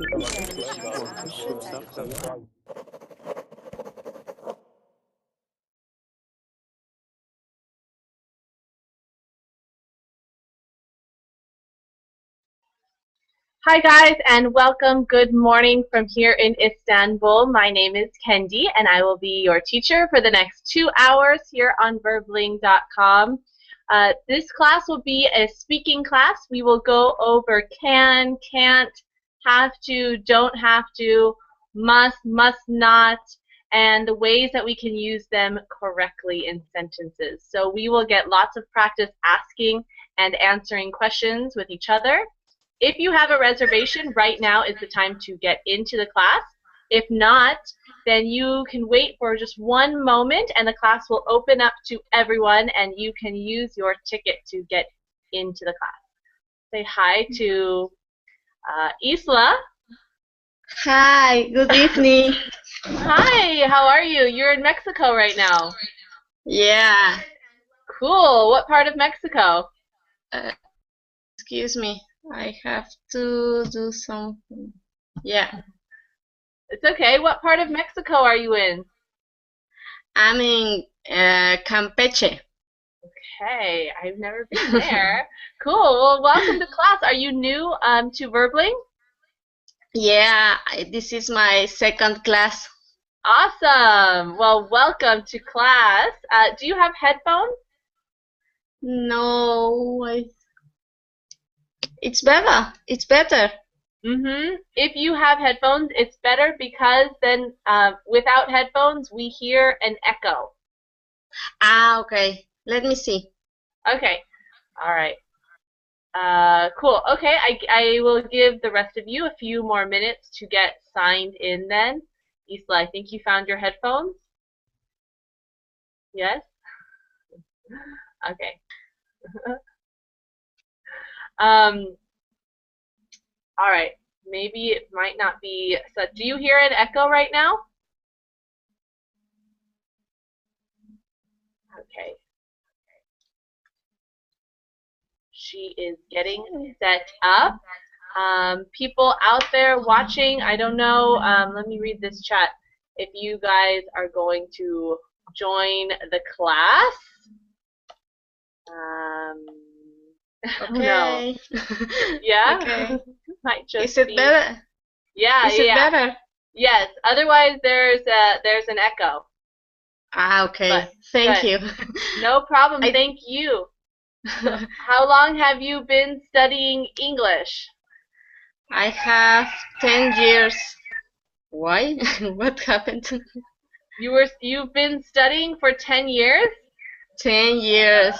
Hi guys, and welcome. Good morning from here in Istanbul. My name is Kendy and I will be your teacher for the next 2 hours here on verbling.com. This class will be a speaking class. We will go over can, can't, have to, don't have to, must not, and the ways that we can use them correctly in sentences. So we will get lots of practice asking and answering questions with each other. If you have a reservation, right now is the time to get into the class. If not, then you can wait for just one moment and the class will open up to everyone and you can use your ticket to get into the class. Say hi to Isla. Hi, good evening. Hi, how are you? You're in Mexico right now. Yeah. Cool. What part of Mexico? Excuse me. I have to do something. Yeah. It's okay. What part of Mexico are you in? I'm in Campeche. Okay, I've never been there. Cool. Well, welcome to class. Are you new to Verbling? Yeah, this is my second class. Awesome. Well, welcome to class. Do you have headphones? No, it's better. It's better. If you have headphones, it's better because then without headphones, we hear an echo. Ah, okay. Let me see. Okay. All right. Cool. Okay, I will give the rest of you a few more minutes to get signed in then. Isla, I think you found your headphones? Yes? Okay. All right. Maybe it might not be such. Do you hear an echo right now? Okay. She is getting set up. People out there watching, I don't know, let me read this chat. If you guys are going to join the class. Okay. No. Yeah? Okay. Might just Is it be. better? Yeah, Is it better? Yes. Otherwise, there's an echo. Ah, okay. But, Thank good. you. No problem. Thank you. So, how long have you been studying English? I have 10 years. Why? What happened? You've been studying for 10 years? 10 years.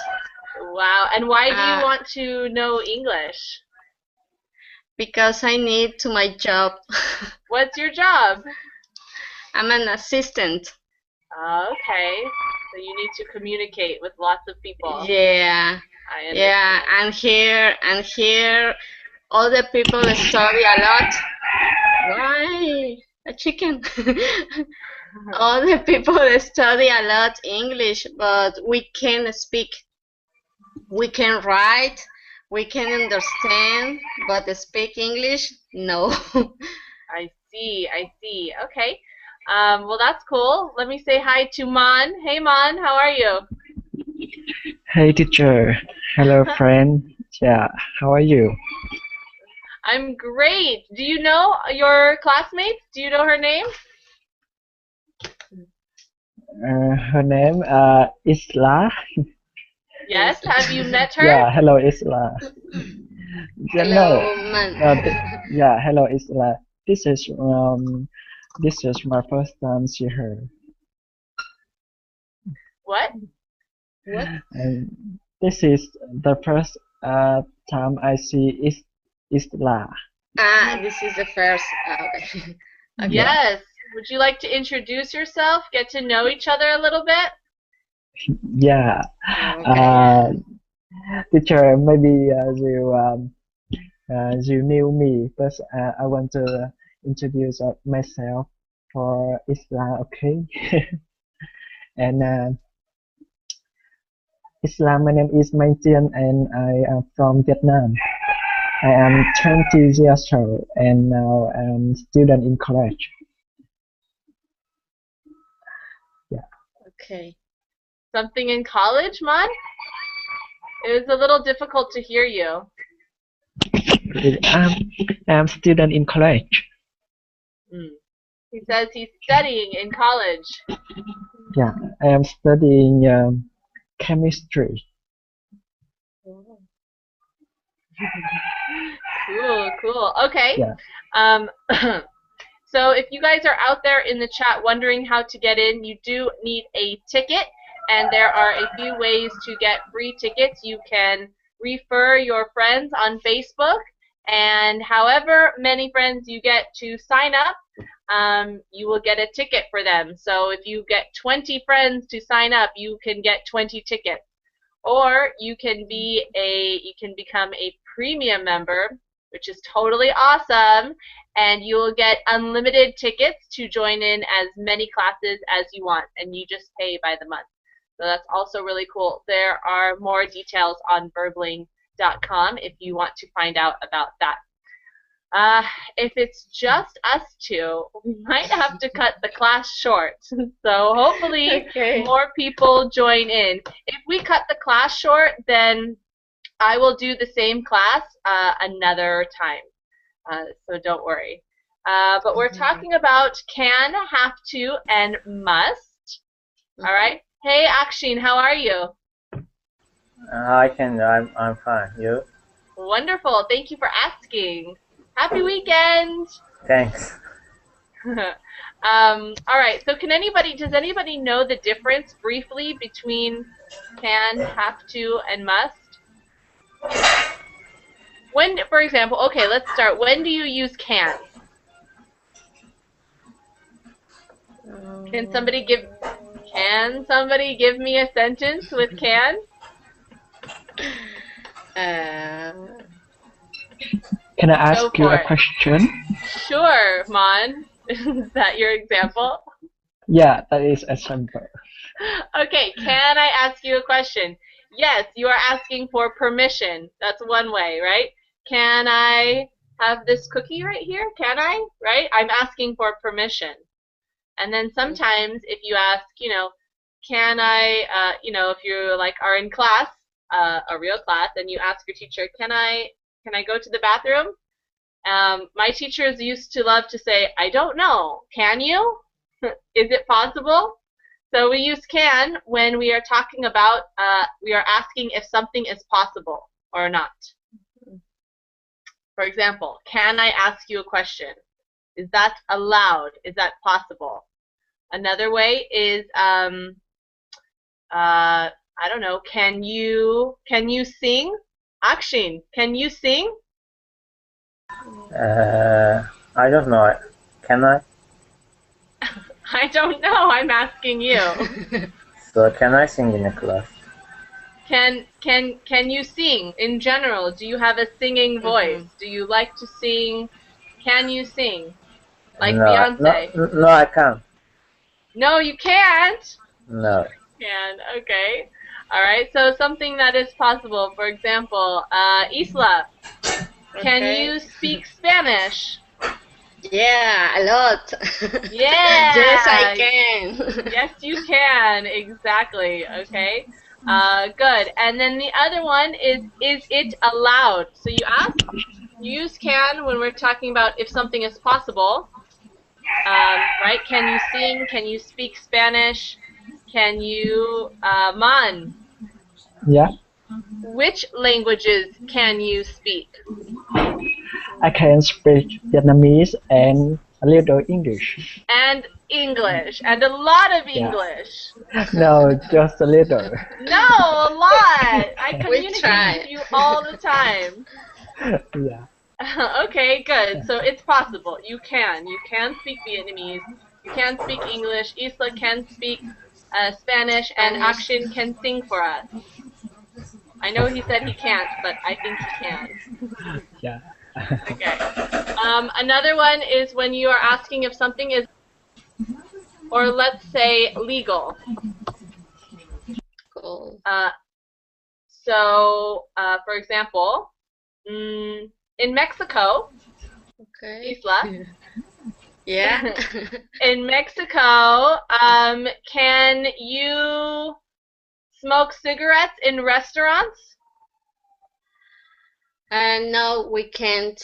Wow. And why do you want to know English? Because I need to my job. What's your job? I'm an assistant. Okay. So you need to communicate with lots of people. Yeah. I understand. Yeah, and here all the people study a lot. Why? A chicken. All the people study a lot English, but we can speak. We can write, we can understand, but speak English, no. I see. Okay. Well, that's cool. Let me say hi to Mon. Hey, Mon, how are you? Hey teacher, hello friend. Yeah, how are you? I'm great. Do you know your classmates? Do you know her name? Her name Isla. Yes. Have you met her? Yeah, hello Isla. Hello, man. Yeah, hello Isla. This is my first time see her. What? And this is the first time I see Isla. This is the first. Okay. Okay. Yes. Would you like to introduce yourself? Get to know each other a little bit? Yeah. Okay. Teacher, maybe you knew me, but I want to introduce myself for Islam, okay? And Islam, my name is Mai Tien, and I am from Vietnam. I am 20 years old and now I'm student in college. Yeah. Okay. Something in college, Mon? It was a little difficult to hear you. I'm student in college. He says he's studying in college. Yeah, I am studying chemistry. Cool. Okay. Yeah. So if you guys are out there in the chat wondering how to get in, you do need a ticket, and there are a few ways to get free tickets. You can refer your friends on Facebook, and however many friends you get to sign up, you will get a ticket for them. So if you get 20 friends to sign up, you can get 20 tickets. Or you can become a premium member, which is totally awesome, and you will get unlimited tickets to join in as many classes as you want, and you just pay by the month. So that's also really cool. There are more details on verbling.com if you want to find out about that. If it's just us two, we might have to cut the class short. So hopefully more people join in. If we cut the class short, then I will do the same class another time. So don't worry. But we're talking about can, have to, and must. All right. Hey, Akshin, how are you? Hi, Kendy. I'm fine. You? Wonderful. Thank you for asking. Happy weekend. Thanks. All right. So does anybody know the difference briefly between can, have to, and must? When, for example, okay, let's start. When do you use can? Can somebody give me a sentence with can? Can I ask you a question? Sure, Mon. Is that your example? Yeah, that is a example. Okay, can I ask you a question? Yes, you are asking for permission. That's one way, right? Can I have this cookie right here? Can I? Right? I'm asking for permission. And then sometimes if you ask, can I, if you are in class, a real class, and you ask your teacher, can I go to the bathroom? My teachers used to love to say, I don't know. Can you? Is it possible? So we use can when we are talking about, we are asking if something is possible or not. For example, can I ask you a question? Is that allowed? Is that possible? Another way is, I don't know, can you sing? Akshin, can you sing? I don't know. Can I? I don't know. I'm asking you. So can I sing in a class? Can you sing in general? Do you have a singing voice? Do you like to sing? Can you sing? Like no, Beyonce? No, I can't. No, you can't. No. Can. Okay. All right. So something that is possible. For example, Isla, can you speak Spanish? Yeah, a lot. Yeah. Yes, I can. Yes, you can. Exactly. Okay. Good. And then the other one is it allowed? So you use can when we're talking about if something is possible. Right? Can you sing? Can you speak Spanish? Can you, Man? Yeah. Which languages can you speak? I can speak Vietnamese and a little English. And English. And a lot of English. Yeah. No, just a little. No, a lot. I communicate with you all the time. Yeah. Okay, good. So it's possible. You can speak Vietnamese. You can speak English. Isla can speak Spanish, and Akshin can sing for us. I know he said he can't, but I think he can. Yeah. Okay. Another one is when you are asking if something is, or let's say, legal. Cool. So, for example, in Mexico, Okay. Isla, Yeah. in Mexico, can you smoke cigarettes in restaurants? No, we can't.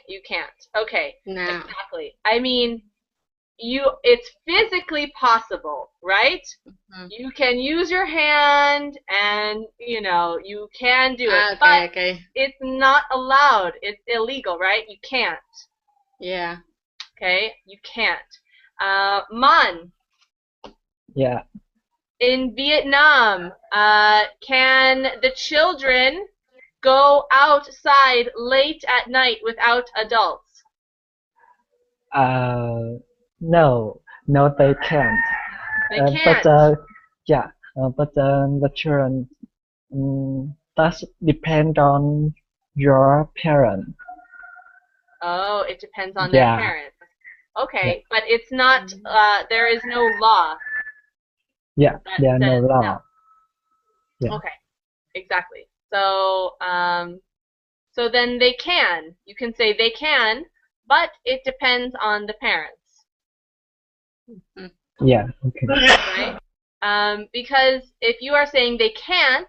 You can't. Okay, No. exactly. I mean, it's physically possible, right? Mhm. You can use your hand and, you can do it, Okay, but okay. it's not allowed. It's illegal, right? You can't. Yeah. Okay? You can't. Man, Yeah. in Vietnam, can the children go outside late at night without adults? No, no, they can't. They But can't. yeah, but the children does depend on your parent. Oh, it depends on their Yeah, parents. yeah, Okay, but it's not, there is no law yeah. that There are no says no. law. Yeah. Okay, exactly. So then they can. You can say they can, but it depends on the parents, Yeah. Okay. right? Because if you are saying they can't,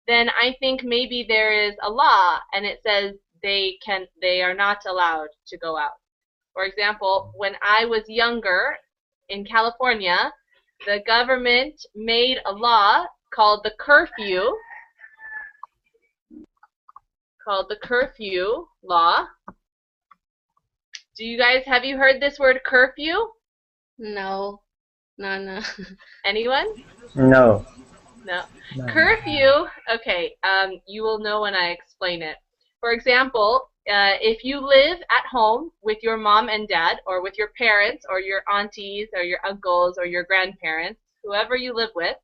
then I think maybe there is a law and it says they are not allowed to go out. For example, when I was younger in California, the government made a law called the curfew law. Have you heard this word curfew? No. No, no. Anyone? No. No. No. Curfew, okay, you will know when I explain it. For example, if you live at home with your mom and dad, or with your parents, or your aunties, or your uncles, or your grandparents, whoever you live with,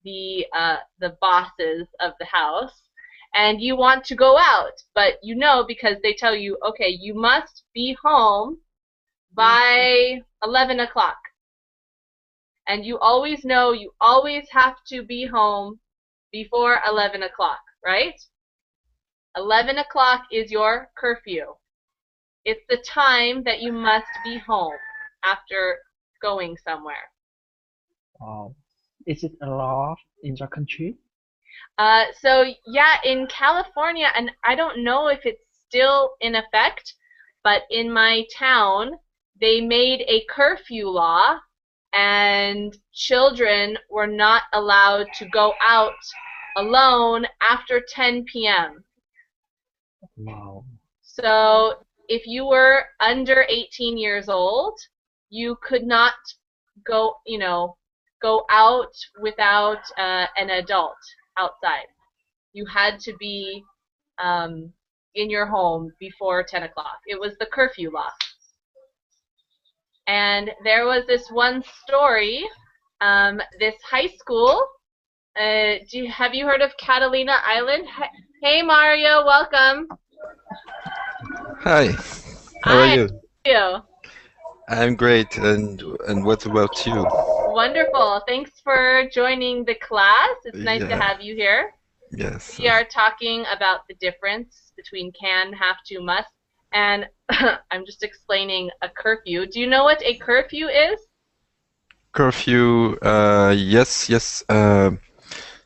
the bosses of the house, and you want to go out, but because they tell you, okay, you must be home by 11 o'clock. And you always know you always have to be home before 11 o'clock, right? 11 o'clock is your curfew. It's the time that you must be home after going somewhere. Is it a law in your country? So yeah, in California, and I don't know if it's still in effect, but in my town, they made a curfew law, and children were not allowed to go out alone after 10 p.m. Wow. So if you were under 18 years old, you could not go out without an adult outside. You had to be in your home before 10 o'clock. It was the curfew law. And there was this one story, this high school. Have you heard of Catalina Island? Hey, Mario, welcome. Hi, how are Hi, you? how are you? I'm great, and what about you? Wonderful. Thanks for joining the class. It's nice to Yeah, have you here. yes. We are talking about the difference between can, have to, must, and I'm just explaining a curfew. Do you know what a curfew is? Curfew, yes, yes.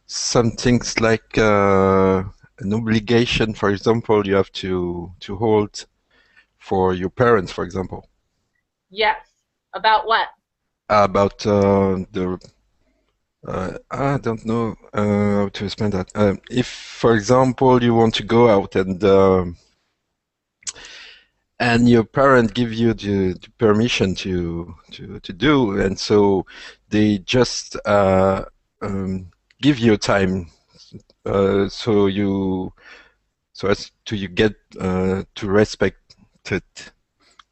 Some things like an obligation, for example, you have to hold for your parents, for example. Yes. About what? About I don't know how to explain that. If, for example, you want to go out and your parent give you the permission to do, and so they just give you time, so as to you get to respect it.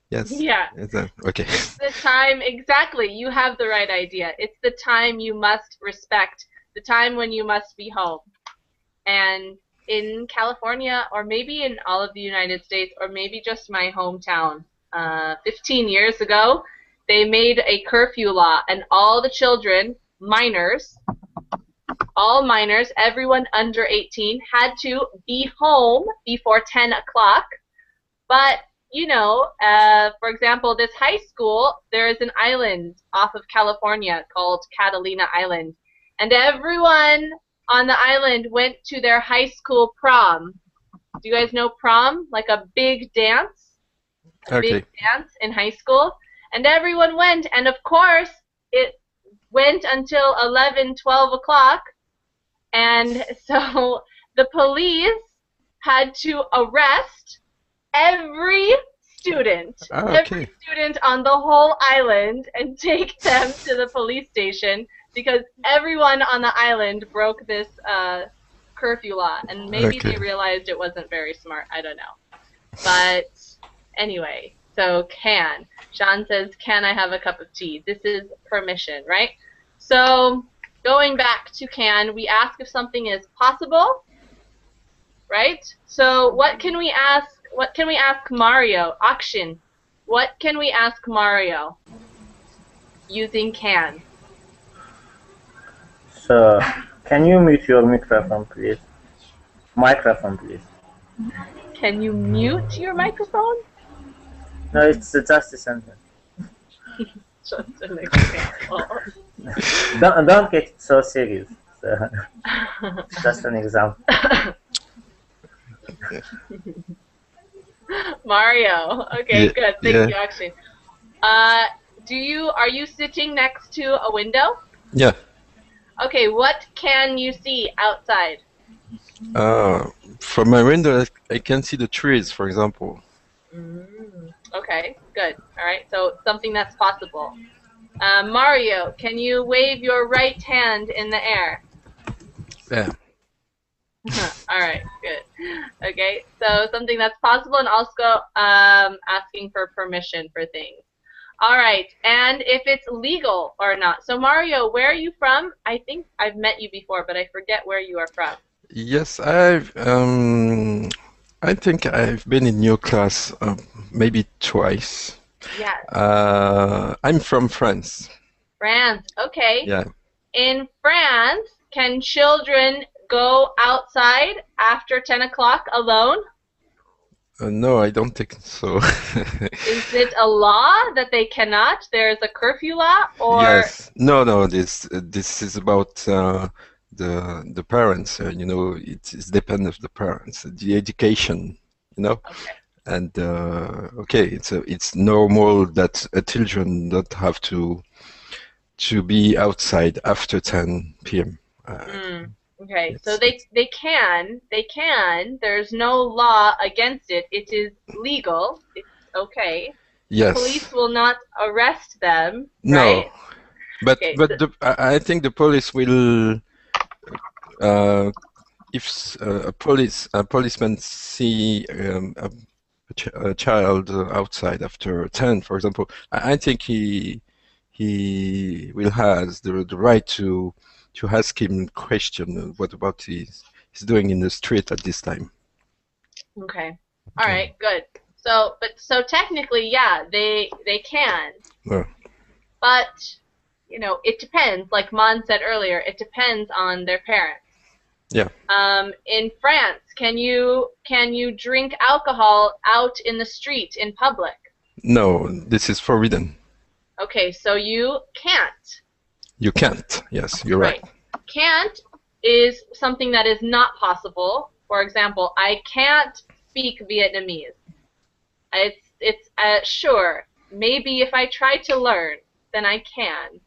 Yes. Yeah. Is that okay? It's the time, exactly. You have the right idea. It's the time you must respect, the time when you must be home. And in California, or maybe in all of the United States, or maybe just my hometown, 15 years ago, they made a curfew law, and all the children, minors, all minors, everyone under 18, had to be home before 10 o'clock. But, you know, for example, this high school, there is an island off of California called Catalina Island. And everyone on the island went to their high school prom. Do you guys know prom? Like a big dance? Big dance in high school. And everyone went. And, of course, it went until 11, 12 o'clock. And so the police had to arrest every student on the whole island and take them to the police station because everyone on the island broke this curfew law, and maybe they realized it wasn't very smart. I don't know. But anyway, so can. Sean says, can I have a cup of tea? This is permission, right? So going back to can, we ask if something is possible, right? So what can we ask? What can we ask Mario? Akshin. What can we ask Mario using can? So, can you mute your microphone, please? Microphone, please. Can you mute your microphone? No, it's just a sentence. Just an example. Don't get so serious. So, just an example. Mario. Okay, good. Thank you, actually. Are you sitting next to a window? Yeah. Okay, what can you see outside? From my window, I can see the trees, for example. Okay, good. All right, so something that's possible. Mario, can you wave your right hand in the air? Yeah. All right, good. Okay, so something that's possible and also asking for permission for things. All right, and if it's legal or not. So Mario, where are you from? I think I've met you before, but I forget where you are from. Yes, I think I've been in your class maybe twice. Yes. I'm from France. France, okay. Yeah. In France, can children go outside after 10 o'clock alone? No, I don't think so. Is it a law that they cannot? There's a curfew law, or? Yes. No. This is about the parents. You know, it's depend of the parents, the education. You know. Okay. And it's normal that children don't have to be outside after 10 p.m. Okay, so they can. There's no law against it. It is legal. It's okay. Yes. Police will not arrest them, no. right? But I think the police will if a policeman see a child outside after 10, for example, I think he will have the right to ask him question what about he's doing in the street at this time. Okay. All right. Good. So technically, yeah, they can. Yeah. But you know, it depends. Like Mon said earlier, it depends on their parents. Yeah. In France, can you drink alcohol out in the street in public? No, this is forbidden. Okay, so you can't. You can't. Yes, you're right. Can't is something that is not possible. For example, I can't speak Vietnamese. It's sure. Maybe if I try to learn, then I can.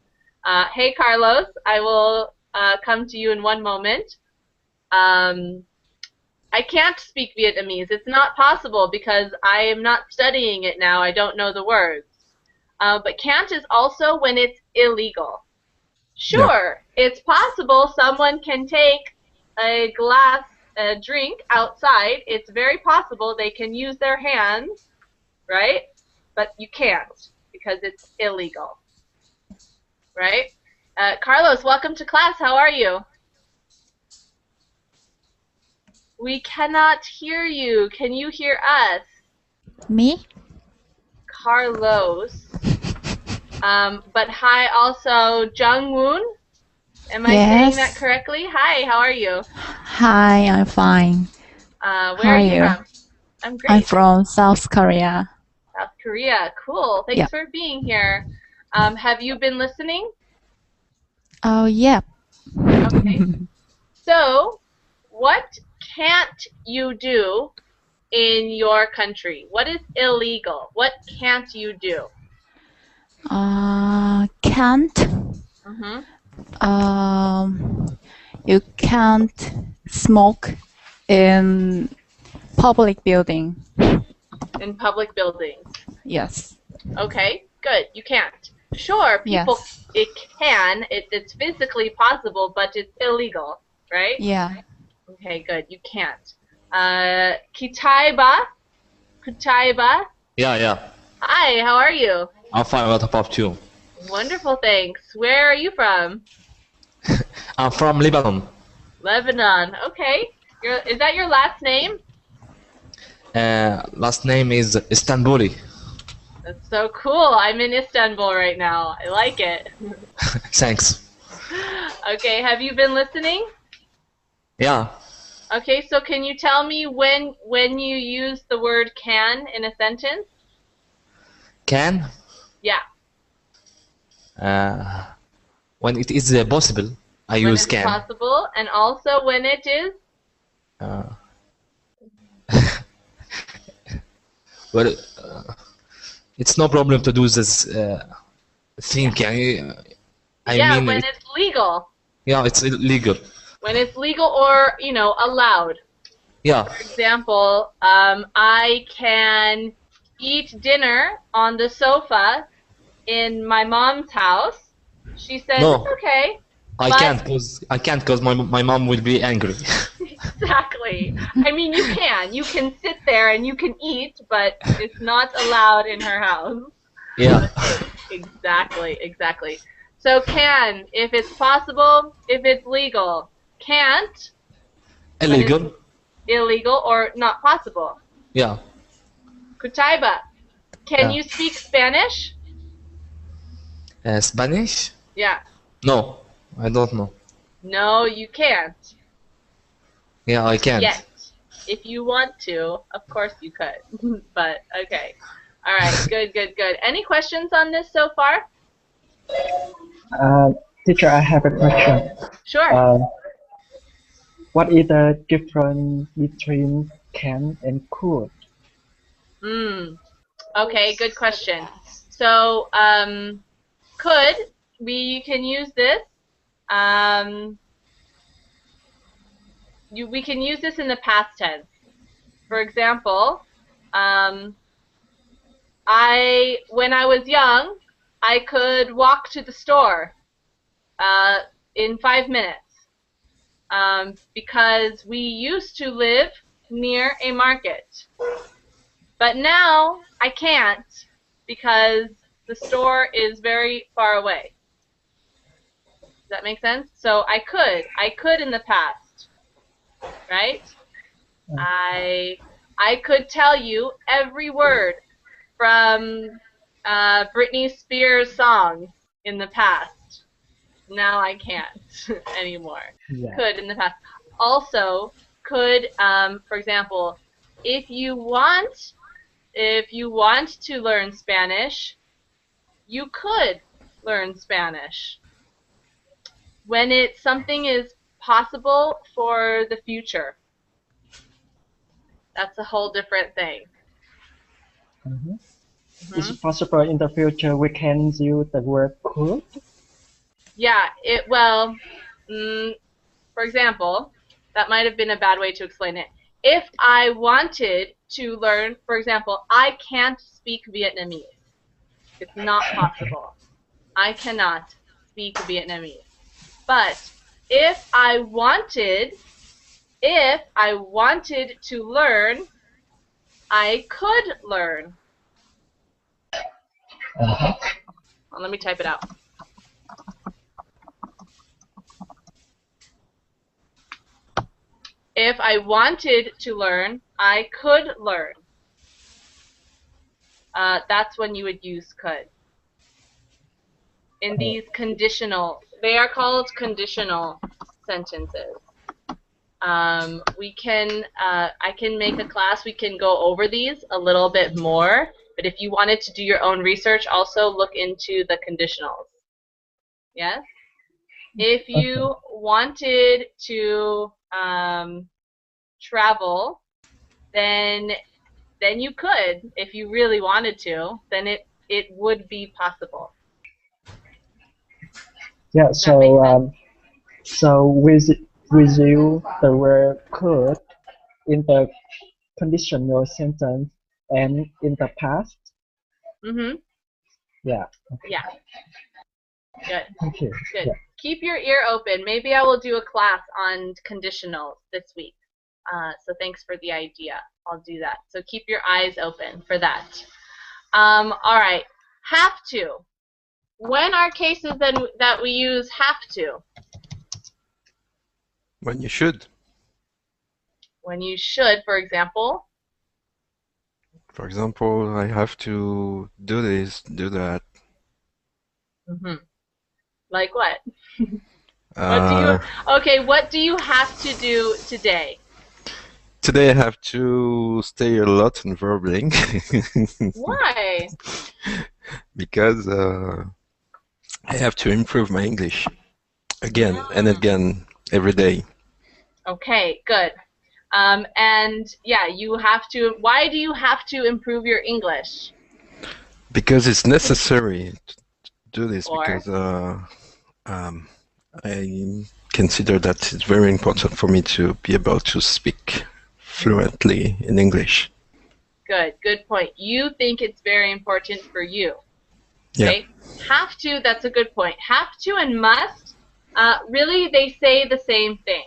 Hey, Carlos, I will come to you in one moment. I can't speak Vietnamese. It's not possible because I am not studying it now. I don't know the words. But can't is also when it's illegal. Sure, it's possible someone can take a drink outside. It's very possible they can use their hands, right? But you can't because it's illegal, right? Carlos, welcome to class. How are you? We cannot hear you. Can you hear us? Me? Carlos. But hi also Jungwoon. Am I saying that Yes. correctly? Hi, how are you? Hi, I'm fine. Where How are are you you? from? I'm I'm great. from South Korea. South Korea. Cool. Yeah. Thanks for being here. Have you been listening? Oh, yeah. Okay. So, what can't you do in your country? What is illegal? What can't you do? Can't. Mm-hmm. You can't smoke in public building. In public buildings. Yes. Okay, good. You can't. Sure, people, Yes. it can. It's physically possible, but it's illegal, right? Yeah. Okay, good. You can't. Kitaiba. Kutaiba. Yeah. Hi, how are you? I'm fine. What about you? Wonderful, thanks. Where are you from? I'm from Lebanon. Lebanon. Okay. Is that your last name? Last name is Istanbuli. That's so cool. I'm in Istanbul right now. I like it. Thanks. Okay, have you been listening? Yeah. Okay, so can you tell me when you use the word can in a sentence? Can? Yeah. When it is possible, I When use it's can. possible, and also when it is? Uh, well, it's no problem to do this thing. I Yeah, mean, when it's legal. yeah, it's illegal. When it's legal or, allowed. Yeah. For example, I can eat dinner on the sofa in my mom's house. She says, No. it's okay. I But- can't cause my mom will be angry. Exactly. I mean, you can. You can sit there and you can eat, but it's not allowed in her house. Yeah. Exactly. So can, if it's possible, if it's legal. Can't, Illegal. illegal, or not possible. Yeah. Kutaiba, can Yeah. you speak Spanish? Spanish? Yeah. No, I don't know. No, you can't. Yeah, I can't. Yet. If you want to, of course you could. But, okay. All right, good. Any questions on this so far? Teacher, I have a question. Sure. What is the difference between can and could? Okay, good question. So, could, we can use this. We can use this in the past tense. For example, when I was young, I could walk to the store in 5 minutes because we used to live near a market. But now I can't because the store is very far away. Does that make sense? So I could in the past, right? I could tell you every word from Britney Spears songs in the past. Now I can't anymore. Yeah. Could in the past. Also, could, for example, if you want to learn Spanish, you could learn Spanish. When something is possible for the future. That's a whole different thing. Is it possible in the future we can use the word could? Yeah, for example, that might have been a bad way to explain it. If I wanted to learn, for example, I can't speak Vietnamese. It's not possible. I cannot speak Vietnamese. But if I wanted to learn, I could learn. Well, let me type it out. If I wanted to learn, I could learn. That's when you would use could. in these conditional. They are called conditional sentences. I can make a class, we can go over these a little bit more, but if you wanted to do your own research, also look into the conditionals. Yes? If you wanted to travel, then you could. If you really wanted to, then it would be possible. Yeah. So with you, the word could in the conditional sentence and in the past. Mm-hmm. Yeah. Yeah. Good. Okay. Good. Yeah. Keep your ear open. Maybe I will do a class on conditionals this week. So thanks for the idea. I'll do that. So keep your eyes open for that. All right. Have to. When are cases that we use have to? When you should. When you should, for example. For example, I have to do this, do that. Mm-hmm. Like what? Uh, what do you have to do today? Today I have to stay a lot in Verbling. Why? Because I have to improve my English again and again every day. Okay, good. And yeah, you have to. Why do you have to improve your English? Because it's necessary to do this. Or? Because I consider that it's very important for me to be able to speak fluently in English. Good point. You think it's very important for you. Yeah. Okay? Have to, that's a good point. Have to and must, really they say the same thing.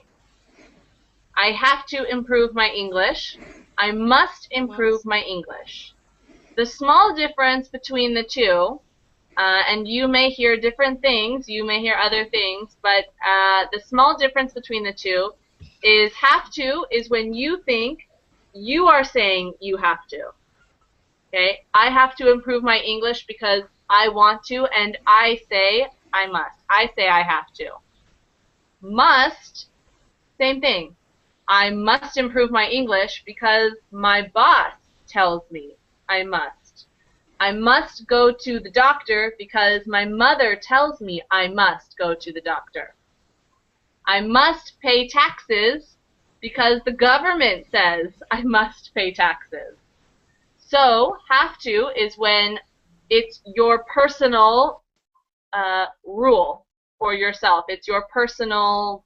I have to improve my English. I must improve my English. The small difference between the two, and you may hear different things, you may hear other things, but the small difference between the two is have to is when you think you are saying you have to. Okay? I have to improve my English because I want to, and I say I must. I say I have to. Must, same thing. I must improve my English because my boss tells me I must. I must go to the doctor because my mother tells me I must go to the doctor. I must pay taxes because the government says I must pay taxes. So, have to is when it's your personal rule for yourself. It's your personal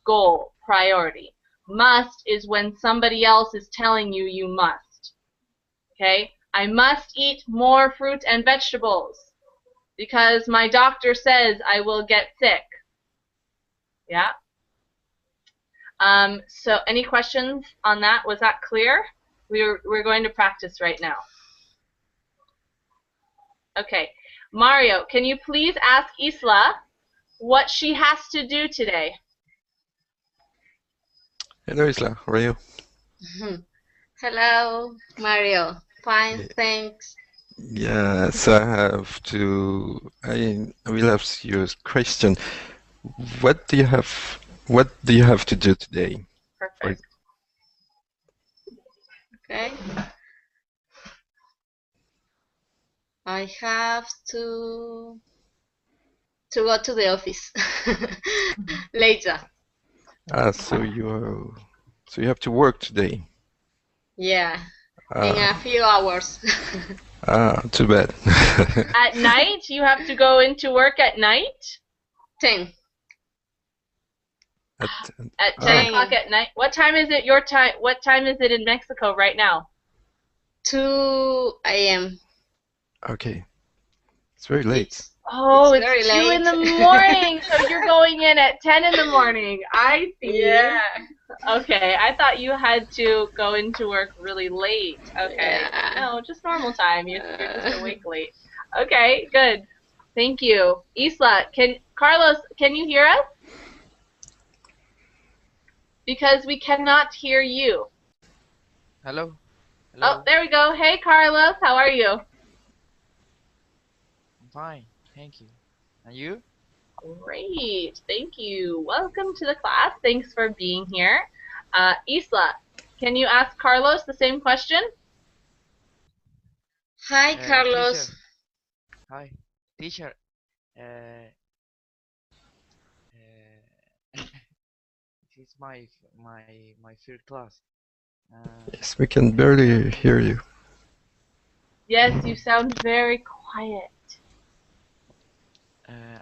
goal, priority. Must is when somebody else is telling you you must. Okay? I must eat more fruit and vegetables because my doctor says I will get sick. Yeah? So any questions on that? Was that clear? We're going to practice right now. Okay. Mario, can you please ask Isla what she has to do today? Hello, Isla. How are you? Hello, Mario. Fine, thanks. Yeah, so I will ask you a question. What do you have to do today? Perfect. Okay. I have to go to the office later. So you have to work today. Yeah, in a few hours. Too bad. At night? You have to go into work at night? 10. At 10 o'clock at night? What time is it your time? What time is it in Mexico right now? 2 a.m. Okay. It's very late. It's very 2 in late. the morning, so you're going in at 10 in the morning. I see. Yeah. Okay, I thought you had to go into work really late. Okay. Yeah. No, just normal time. You're just awake late. Okay, good. Thank you. Isla, Carlos, can you hear us? Because we cannot hear you. Hello. Oh, there we go. Hey, Carlos, how are you? I'm fine. Thank you. And you? Great. Thank you. Welcome to the class. Thanks for being here. Isla, can you ask Carlos the same question? Hi, Teacher. Carlos. Hi. Teacher. Uh, this is my third class. Yes, we can barely hear you. Yes, you sound very quiet.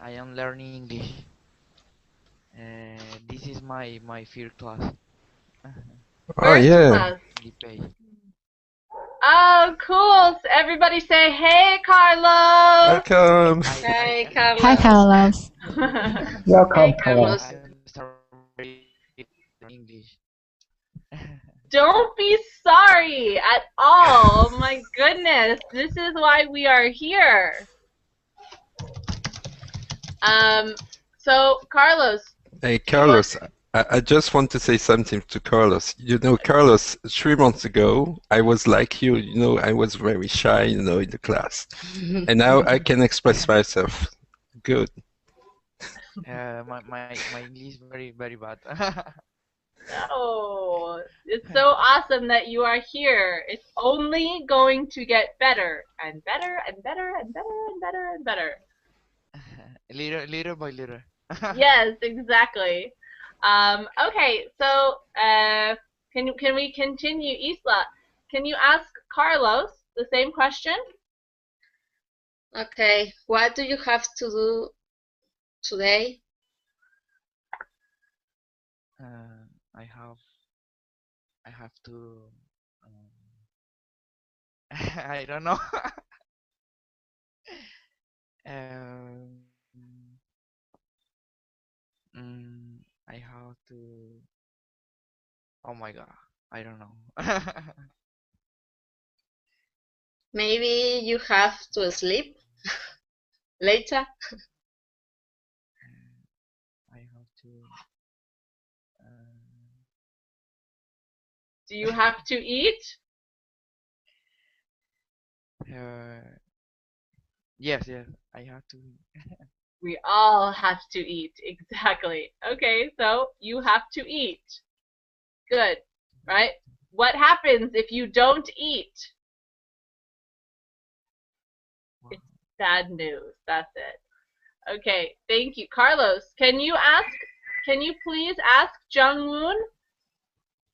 I am learning English. This is my third class. Oh First yeah. class. The page. Oh, cool. So everybody say, hey, Carlos. Welcome. Hi, Carlos. Hi, Carlos. Welcome, Hey, Carlos. I understand English. Don't be sorry at all. Oh my goodness. This is why we are here. So, Carlos. Hey, Carlos, I just want to say something to Carlos. You know, Carlos, 3 months ago, I was like you, you know, I was very shy, you know, in the class. And now I can express myself. Good. My English very bad. Oh, it's so awesome that you are here. It's only going to get better and better and better and better and better and better. Little by little. Yes, exactly. Okay, so can we continue, Isla? Can you ask Carlos the same question? Okay, what do you have to do today? I have to. I don't know. um, I have to. Oh my god, I don't know. Maybe you have to sleep later. I have to. Do you have to eat? Yes, I have to. We all have to eat, exactly. Okay, so you have to eat. Good, right? What happens if you don't eat? It's bad news, that's it. Okay, thank you. Carlos, can you please ask Jungwoon?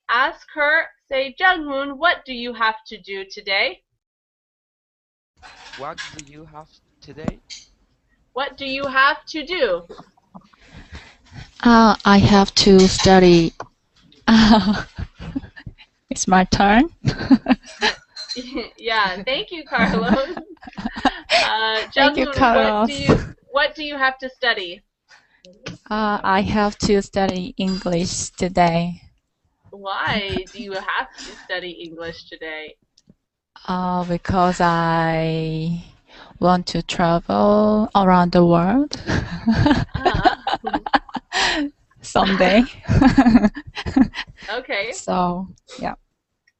Ask her, say, Jungwoon, what do you have to do today? What do you have today? What do you have to do? I have to study. It's my turn. Yeah, thank you, Carlos. Thank you, Jungwoon, Carlos. what do you have to study? I have to study English today. Why do you have to study English today? Because I want to travel around the world someday. Okay. So, yeah.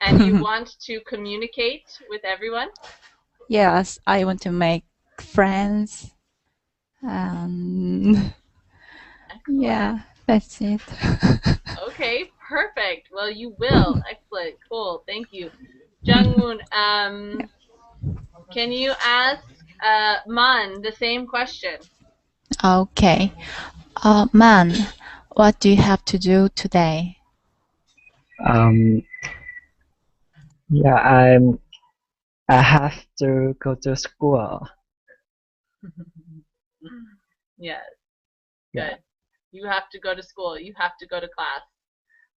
And you want to communicate with everyone? Yes, I want to make friends. Yeah, that's it. Okay, perfect. Well, you will. Excellent. Cool. Thank you. Jungwoon, can you ask Man the same question? Okay. Man, what do you have to do today? Yeah, I have to go to school. Yes. Good. Yeah. You have to go to school. You have to go to class.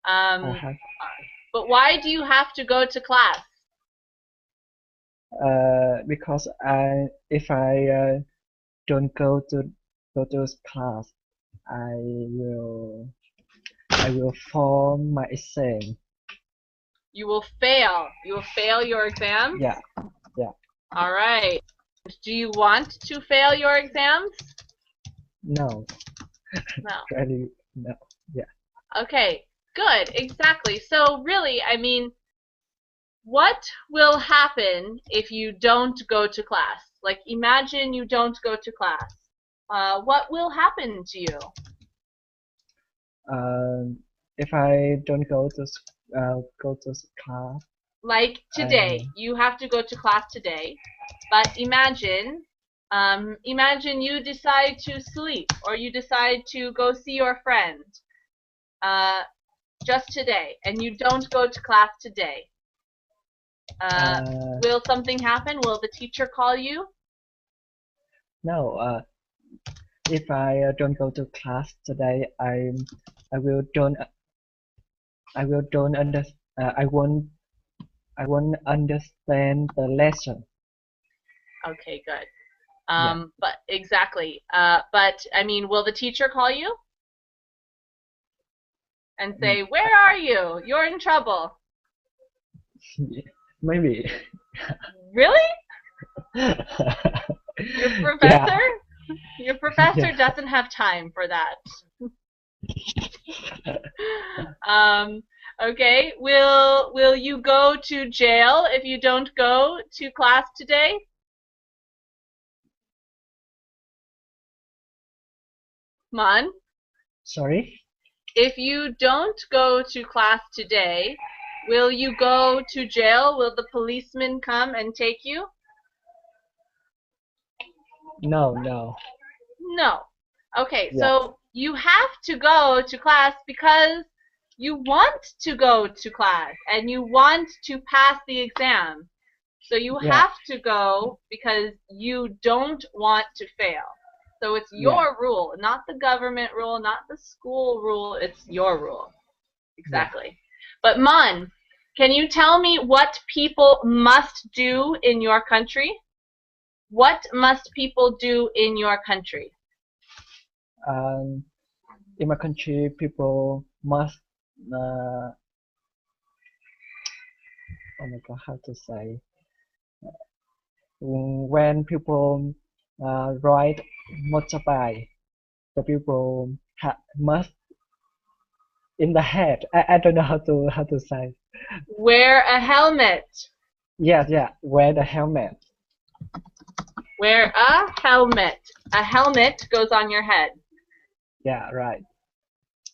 I have But why do you have to go to class? because if I don't go to class, I will fall my exam. You will fail. You will fail your exams? Yeah. All right. Do you want to fail your exams? No. No. Really, no. Yeah. Okay, good, exactly. So really, I mean, what will happen if you don't go to class? Like imagine you don't go to class. What will happen to you? If I don't go to class, Like today, you have to go to class today, but imagine you decide to sleep or you decide to go see your friend just today, and you don't go to class today. Will something happen? Will the teacher call you? no. If I don't go to class today, I will don't I will don't under I won't understand the lesson. Okay, good. Yeah. But exactly. But I mean, will the teacher call you and say, "Where are you? You're in trouble." Maybe. Really? Your professor? Yeah. Your professor Yeah. doesn't have time for that. Okay. Will you go to jail if you don't go to class today? Man? Sorry? If you don't go to class today, will you go to jail? Will the policeman come and take you? No, no. No. Okay, Yeah. so you have to go to class because you want to go to class and you want to pass the exam. So you Yeah. have to go because you don't want to fail. So it's your rule, not the government rule, not the school rule, it's your rule. Exactly. But Man, can you tell me what people must do in your country? What must people do in your country? In my country, people must oh my God, how to say? When people ride motorbike, the people must in the head. I don't know how to say. Wear a helmet. Yeah. Wear the helmet. Wear a helmet. A helmet goes on your head. Yeah, right.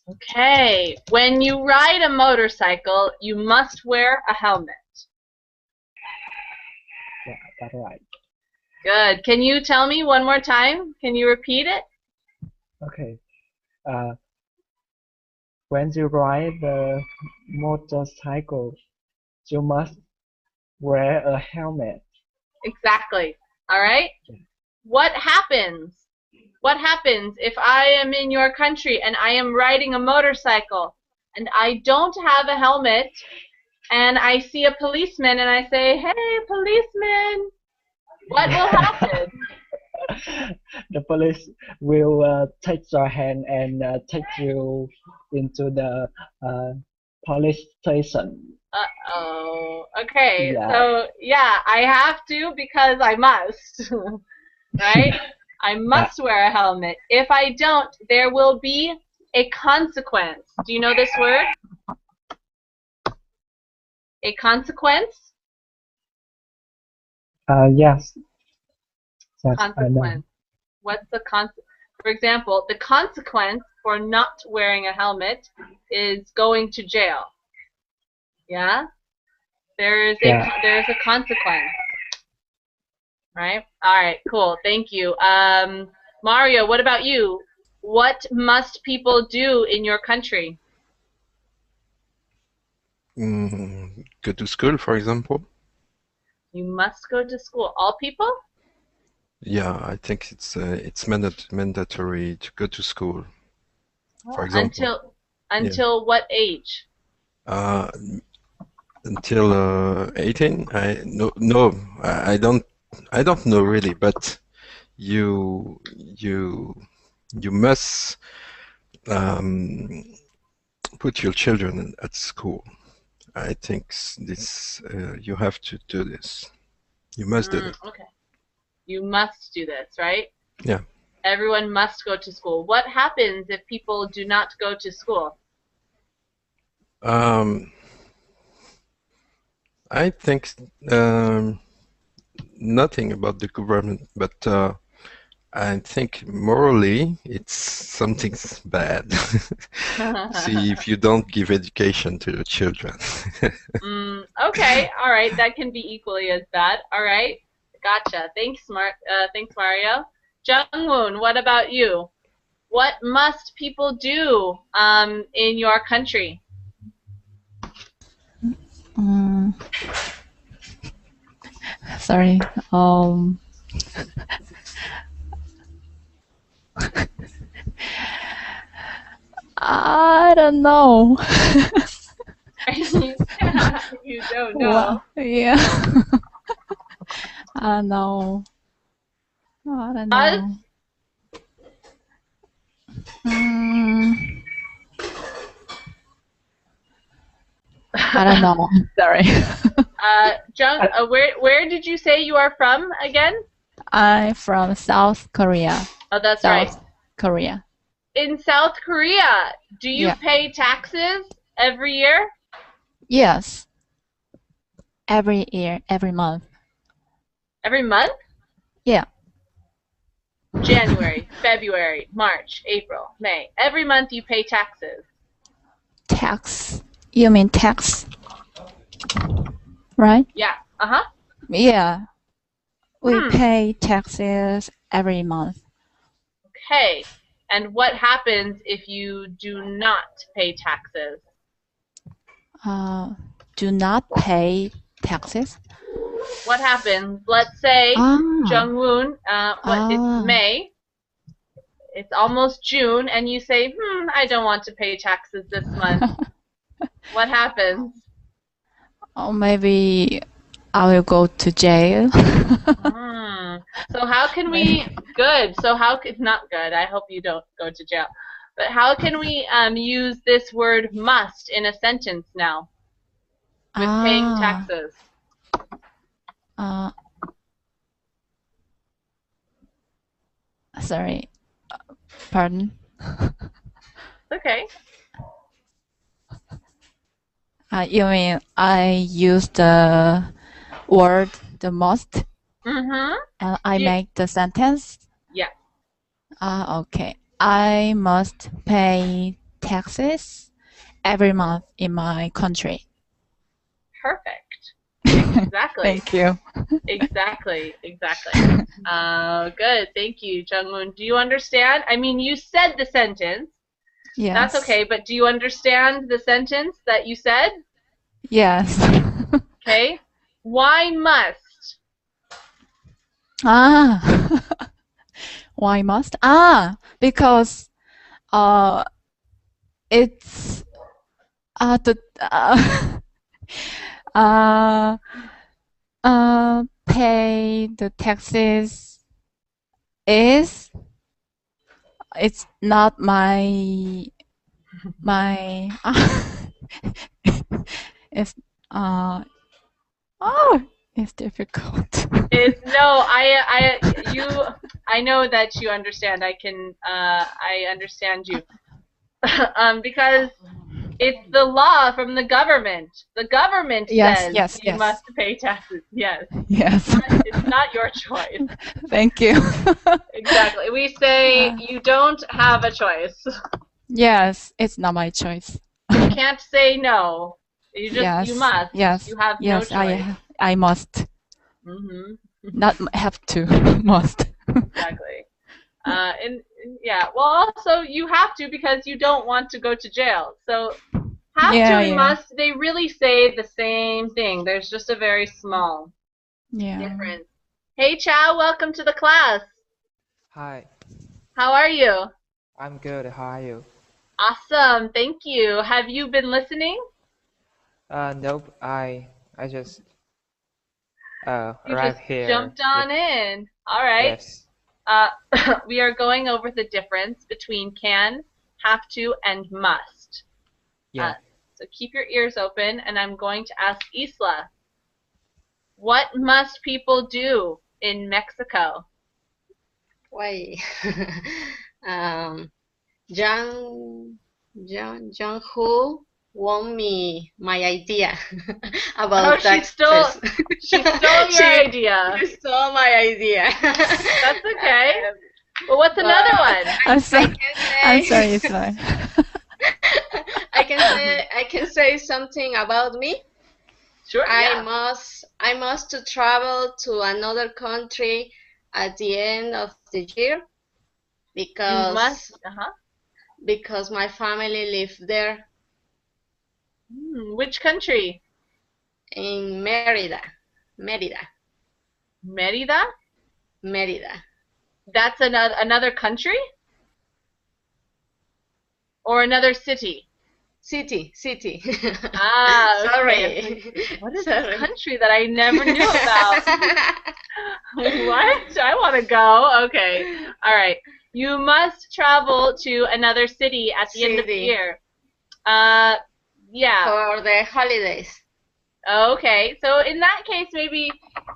Okay. When you ride a motorcycle, you must wear a helmet. Yeah, that's right. Good. Can you tell me one more time? Can you repeat it? Okay. When you ride the motorcycle, you must wear a helmet. Exactly. All right. What happens? What happens if I am in your country and I am riding a motorcycle and I don't have a helmet and I see a policeman and I say, "Hey, policeman," what will happen? The police will take your hand and take you into the police station. Uh-oh. Okay, Yeah. so yeah, I have to because I must. Right? I must wear a helmet. If I don't, there will be a consequence. Do you know this word? A consequence? Yes. Yes, I know. Consequence. What's the consequence? For example, the consequence for not wearing a helmet is going to jail. Yeah? There's a consequence. Right? All right, cool. Thank you. Mario, what about you? What must people do in your country? Go to school, for example. You must go to school. All people? Yeah, I think it's mandatory to go to school. For example. Until what age? Until 18. I don't know really, but you must put your children at school. I think this you have to do this. You must do it. Okay. You must do this, right? Yeah. Everyone must go to school. What happens if people do not go to school? I think nothing about the government, but I think morally it's something's bad. See, if you don't give education to the children. Okay, all right, that can be equally as bad. All right, gotcha. Thanks, Mario. Jungwoon, what about you? What must people do in your country? Sorry. I don't know. You don't know. Yeah. I don't know. I don't Us? know. I don't know. Sorry. Where did you say you are from again? I'm from South Korea. Oh, that's right. South Korea. In South Korea, do you Yeah. pay taxes every year? Yes. Every year, every month. Every month? Yeah. January, February, March, April, May. Every month you pay taxes. Tax. You mean tax? Right? Yeah. Uh-huh. Yeah. We pay taxes every month. Okay. And what happens if you do not pay taxes? Do not pay taxes? What happens? Let's say Jungwoon, it's May. It's almost June, and you say, I don't want to pay taxes this month. What happens? Oh, maybe I will go to jail. So how can we, not good, I hope you don't go to jail, but how can we use this word must in a sentence now with paying taxes? Sorry. Pardon? Okay. You mean I use the word the must? And I make the sentence? Yeah. Okay. I must pay taxes every month in my country. Perfect. Exactly. Thank you. Exactly. Good. Thank you, Jungwoon. Do you understand? I mean, you said the sentence. Yes. That's okay, but do you understand the sentence that you said? Yes. Okay. Why must? Why must? Because it's pay the taxes it's not my it's it's difficult. I know that you understand. I understand you. Because it's the law from the government. The government says you must pay taxes. Yes. Yes. It's not your choice. Thank you. Exactly. We say you don't have a choice. Yes, it's not my choice. You can't say no. You must. Yes. You have no choice. I must. Not have to. Must. Exactly. Well, also you have to because you don't want to go to jail. So have to and must, they really say the same thing. There's just a very small difference. Hey, Chow, welcome to the class. Hi. How are you? I'm good. How are you? Awesome. Thank you. Have you been listening? Nope. I just you arrived just here. Jumped on in. All right. Yes. We are going over the difference between can, have to, and must. Yeah. So keep your ears open, and I'm going to ask Isla, what must people do in Mexico? Why? Jung Ho want my idea about taxes. She stole your idea. She stole my idea. That's okay. Well, what's another one? I'm sorry. I'm sorry, it's fine. I can say something about me. Sure. I must to travel to another country at the end of the year because because my family lives there. Which country? In Merida. Merida? Merida. That's another country? Or another city? City. Ah, okay. Sorry. What is this country that I never knew about? What? I want to go. Okay. All right. You must travel to another city at the end of the year. Yeah. For the holidays. Okay. So in that case, maybe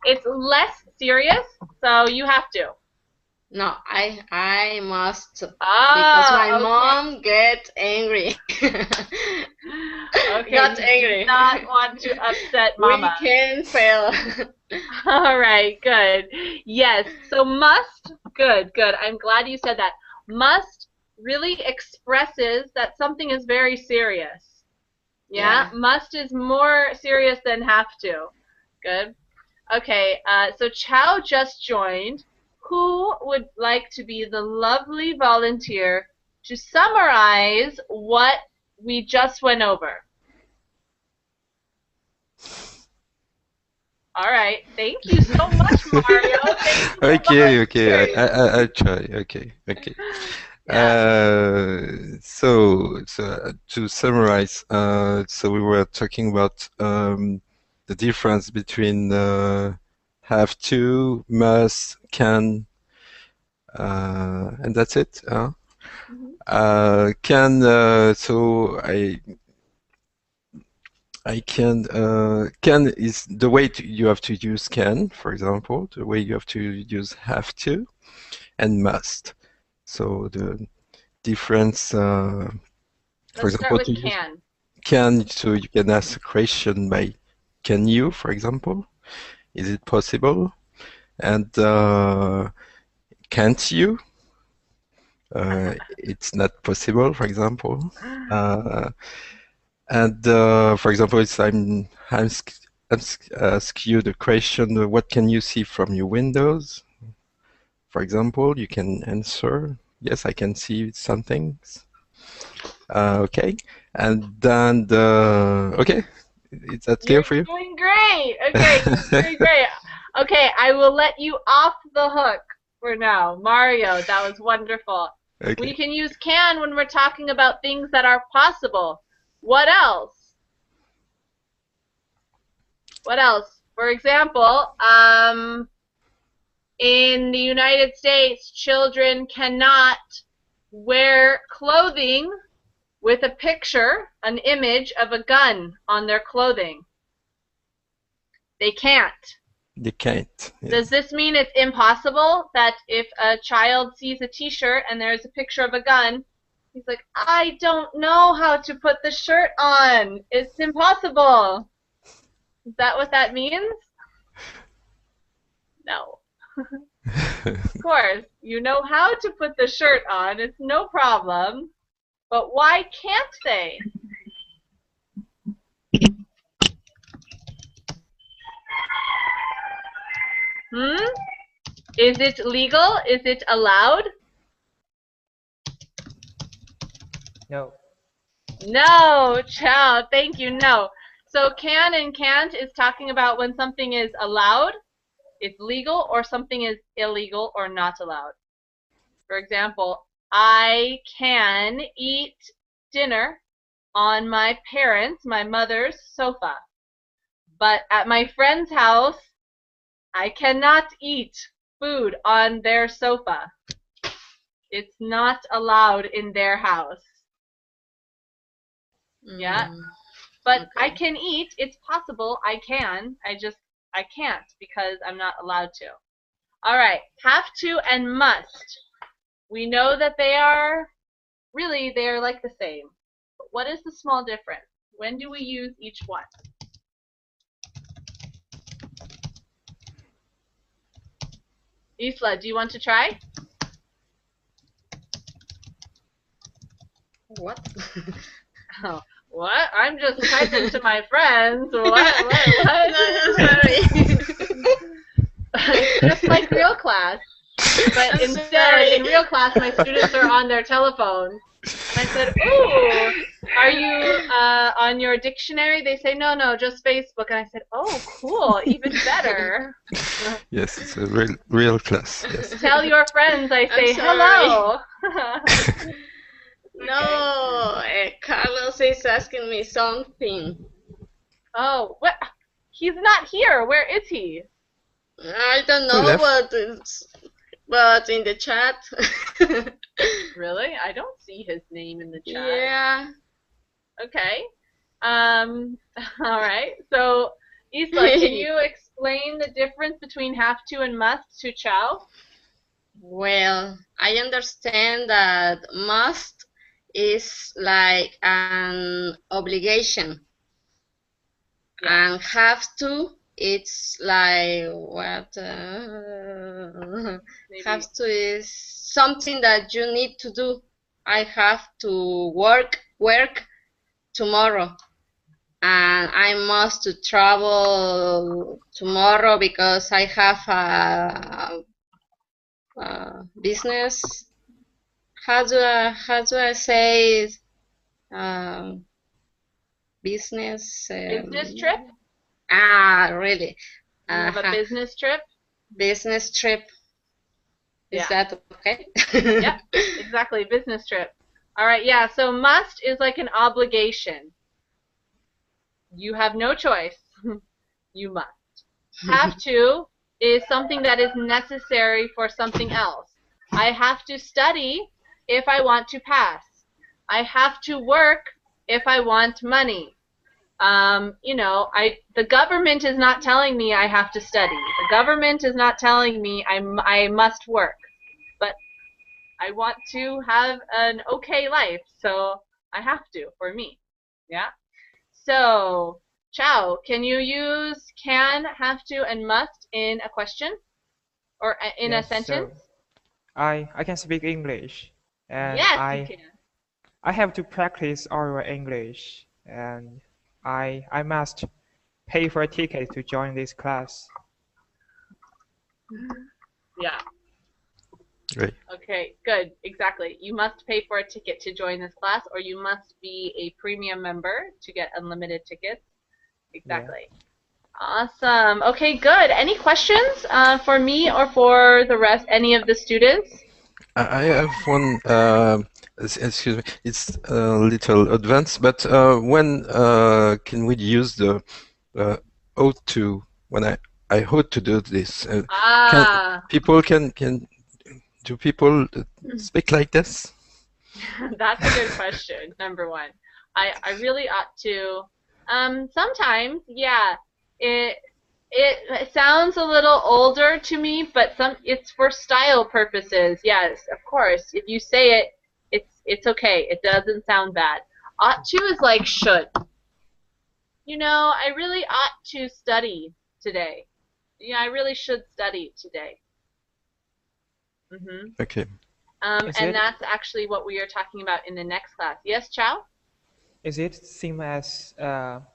it's less serious, so you have to. No, I must because my mom gets angry. Okay, Got angry. Do not want to upset Mama. We can fail. All right, good. Yes, so must, good. I'm glad you said that. Must really expresses that something is very serious. Yeah? Must is more serious than have to. Good. Okay, so Chow just joined. Who would like to be the lovely volunteer to summarize what we just went over? All right. Thank you so much, Mario. Okay. I'll try. Okay. So to summarize, so we were talking about the difference between have to, must, can, and that's it. Can, so I can is the way you have to use can, for example, the way you have to use have to, and must. So the difference, for example, start with can, so you can ask a question by can you, for example, is it possible? And can't you? It's not possible, for example. And for example, it's I'm ask you the question, what can you see from your windows? For example, you can answer, yes, I can see some things. Okay, and then okay, is that clear for you? You're doing great. Okay, you're doing great. Okay, I will let you off the hook for now. Mario, that was wonderful. Okay. We can use can when we're talking about things that are possible. What else? What else? For example, in the United States, children cannot wear clothing with a picture, an image of a gun on their clothing. They can't. They can't. Yes. Does this mean it's impossible that if a child sees a t-shirt and there's a picture of a gun, he's like, I don't know how to put the shirt on. It's impossible. Is that what that means? No. Of course, you know how to put the shirt on. It's no problem. But why can't they? Is it legal? Is it allowed? No. No, Chow, thank you, no. So can and can't is talking about when something is allowed, it's legal, or something is illegal or not allowed. For example, I can eat dinner on my parents', my mother's sofa. But at my friend's house, I cannot eat food on their sofa. It's not allowed in their house. Yeah? But okay. I can eat. It's possible I can. I can't because I'm not allowed to. All right. Have to and must. We know that they are like the same. But what is the small difference? When do we use each one? Isla, do you want to try? What? Oh, what? I'm just typing to my friends. What? No, sorry. It's just like real class. But I'm instead, sorry. in real class, my students are on their telephone. And I said, ooh, are you on your dictionary? They say, no, just Facebook. And I said, oh, cool, even better. Yes, it's a real class. Yes. Tell your friends I say hello. No, Carlos is asking me something. Oh, what? He's not here. Where is he? I don't know, but in the chat. Really? I don't see his name in the chat. Yeah. Okay. All right. So, Isla, can you explain the difference between have to and must to Chow? Well, I understand that must is like an obligation, and have to it's like what have to is something that you need to do. I have to work tomorrow, and I must to travel tomorrow because I have a business. How do I say it? Business Business trip? Really? You have a business trip? Business trip. Is that okay? Yeah, exactly. Business trip. All right, yeah, so must is like an obligation. You have no choice. You must. Have to is something that is necessary for something else. I have to study if I want to pass. I have to work if I want money. You know, the government is not telling me I have to study. The government is not telling me I must work. But I want to have an okay life, so I have to, for me. Yeah? So, Chow, can you use can, have to, and must in a question? Or in a sentence? So I can speak English, and Yes, you can. I have to practice oral English, and I must pay for a ticket to join this class. Yeah. Right. Okay, good. Exactly. You must pay for a ticket to join this class, or you must be a premium member to get unlimited tickets. Exactly. Yeah. Awesome. Okay, good. Any questions for me or for the rest, any of the students? I have one, excuse me, it's a little advanced, but when can we use the ought to, when I ought to do this? Do people speak like this? That's a good question, number one. I really ought to. Sometimes, yeah. It sounds a little older to me, but it's for style purposes. Yes, of course. If you say it, it's okay. It doesn't sound bad. Ought to is like should. You know, I really ought to study today. Yeah, I really should study today. Okay. And that's actually what we are talking about in the next class. Yes, Chow? Is it same as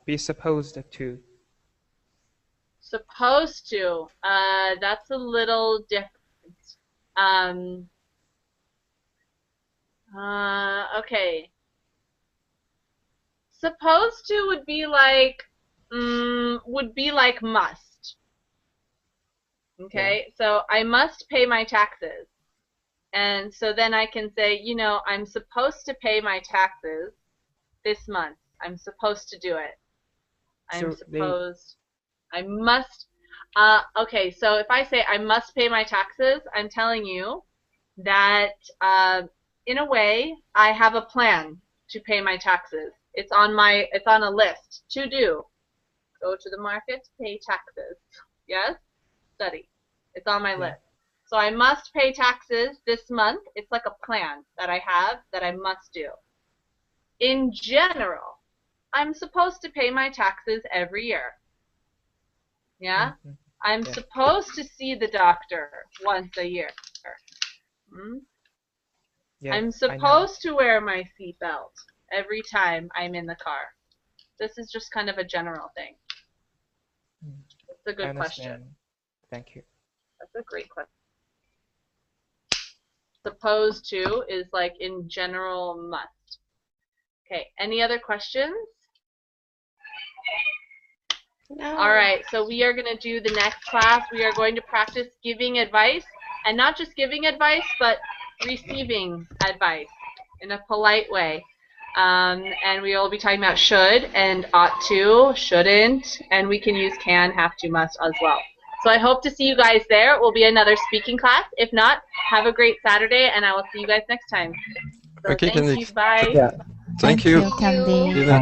be supposed to? Supposed to. That's a little different. Okay. Supposed to would be like must. Okay, yeah. So I must pay my taxes. And so then I can say, you know, I'm supposed to pay my taxes this month. I'm supposed to do it. I must. Okay, so if I say I must pay my taxes, I'm telling you that in a way I have a plan to pay my taxes. It's on a list to do. Go to the market, pay taxes. Yes? Study. It's on my list. So I must pay taxes this month. It's like a plan that I have that I must do. In general, I'm supposed to pay my taxes every year. Yeah? I'm supposed to see the doctor once a year. I'm supposed to wear my seatbelt every time I'm in the car. This is just kind of a general thing. It's a good question. Thank you. That's a great question. Supposed to is like in general must. Okay, any other questions? No. All right, so we are going to do the next class. We are going to practice giving advice, and not just giving advice, but receiving advice in a polite way. And we will be talking about should and ought to, shouldn't, and we can use can, have to, must as well. So I hope to see you guys there. It will be another speaking class. If not, have a great Saturday, and I will see you guys next time. So Okay, thank Kendy. you. Bye. Yeah. Thank you. Candy. See you next